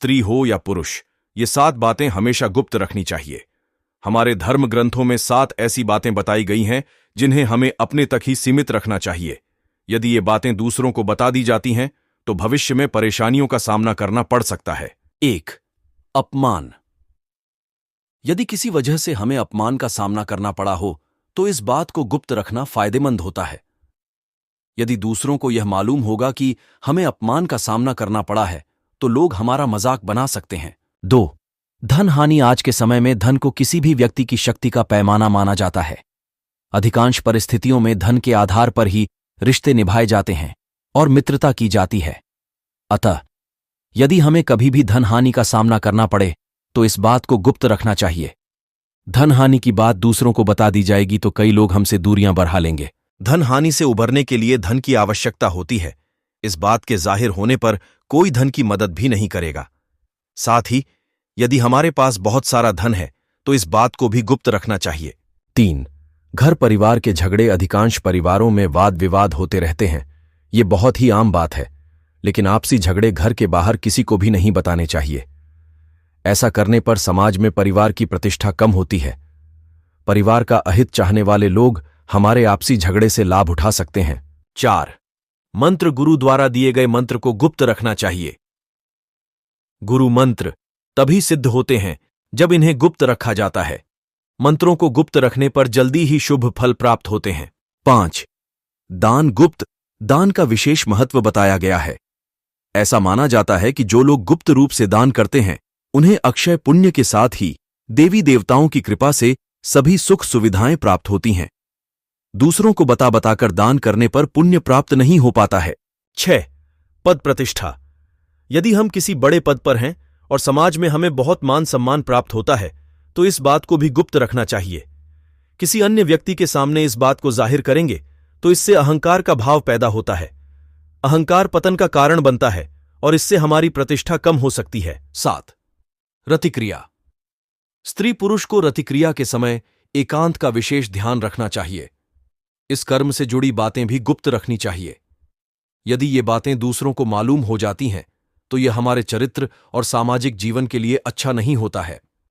स्त्री हो या पुरुष, ये 7 बातें हमेशा गुप्त रखनी चाहिए। हमारे धर्म ग्रंथों में 7 ऐसी बातें बताई गई हैं जिन्हें हमें अपने तक ही सीमित रखना चाहिए। यदि ये बातें दूसरों को बता दी जाती हैं तो भविष्य में परेशानियों का सामना करना पड़ सकता है। 1. अपमान। यदि किसी वजह से हमें अपमान का सामना करना पड़ा हो तो इस बात को गुप्त रखना फायदेमंद होता है। यदि दूसरों को यह मालूम होगा कि हमें अपमान का सामना करना पड़ा है तो लोग हमारा मजाक बना सकते हैं। 2. धन हानि। आज के समय में धन को किसी भी व्यक्ति की शक्ति का पैमाना माना जाता है। अधिकांश परिस्थितियों में धन के आधार पर ही रिश्ते निभाए जाते हैं और मित्रता की जाती है। अतः यदि हमें कभी भी धन हानि का सामना करना पड़े तो इस बात को गुप्त रखना चाहिए। धन हानि की बात दूसरों को बता दी जाएगी तो कई लोग हमसे दूरियां बढ़ा लेंगे। धन हानि से उबरने के लिए धन की आवश्यकता होती है। इस बात के जाहिर होने पर कोई धन की मदद भी नहीं करेगा। साथ ही यदि हमारे पास बहुत सारा धन है तो इस बात को भी गुप्त रखना चाहिए। 3. घर परिवार के झगड़े। अधिकांश परिवारों में वाद विवाद होते रहते हैं। ये बहुत ही आम बात है, लेकिन आपसी झगड़े घर के बाहर किसी को भी नहीं बताने चाहिए। ऐसा करने पर समाज में परिवार की प्रतिष्ठा कम होती है। परिवार का अहित चाहने वाले लोग हमारे आपसी झगड़े से लाभ उठा सकते हैं। 4. मंत्र। गुरु द्वारा दिए गए मंत्र को गुप्त रखना चाहिए। गुरु मंत्र तभी सिद्ध होते हैं जब इन्हें गुप्त रखा जाता है। मंत्रों को गुप्त रखने पर जल्दी ही शुभ फल प्राप्त होते हैं। 5. दान। गुप्त दान का विशेष महत्व बताया गया है। ऐसा माना जाता है कि जो लोग गुप्त रूप से दान करते हैं उन्हें अक्षय पुण्य के साथ ही देवी देवताओं की कृपा से सभी सुख सुविधाएं प्राप्त होती हैं। दूसरों को बता बताकर दान करने पर पुण्य प्राप्त नहीं हो पाता है। 6. पद प्रतिष्ठा। यदि हम किसी बड़े पद पर हैं और समाज में हमें बहुत मान सम्मान प्राप्त होता है तो इस बात को भी गुप्त रखना चाहिए। किसी अन्य व्यक्ति के सामने इस बात को जाहिर करेंगे तो इससे अहंकार का भाव पैदा होता है। अहंकार पतन का कारण बनता है और इससे हमारी प्रतिष्ठा कम हो सकती है। 7. रतिक्रिया। स्त्री पुरुष को रतिक्रिया के समय एकांत का विशेष ध्यान रखना चाहिए। इस कर्म से जुड़ी बातें भी गुप्त रखनी चाहिए। यदि ये बातें दूसरों को मालूम हो जाती हैं तो यह हमारे चरित्र और सामाजिक जीवन के लिए अच्छा नहीं होता है।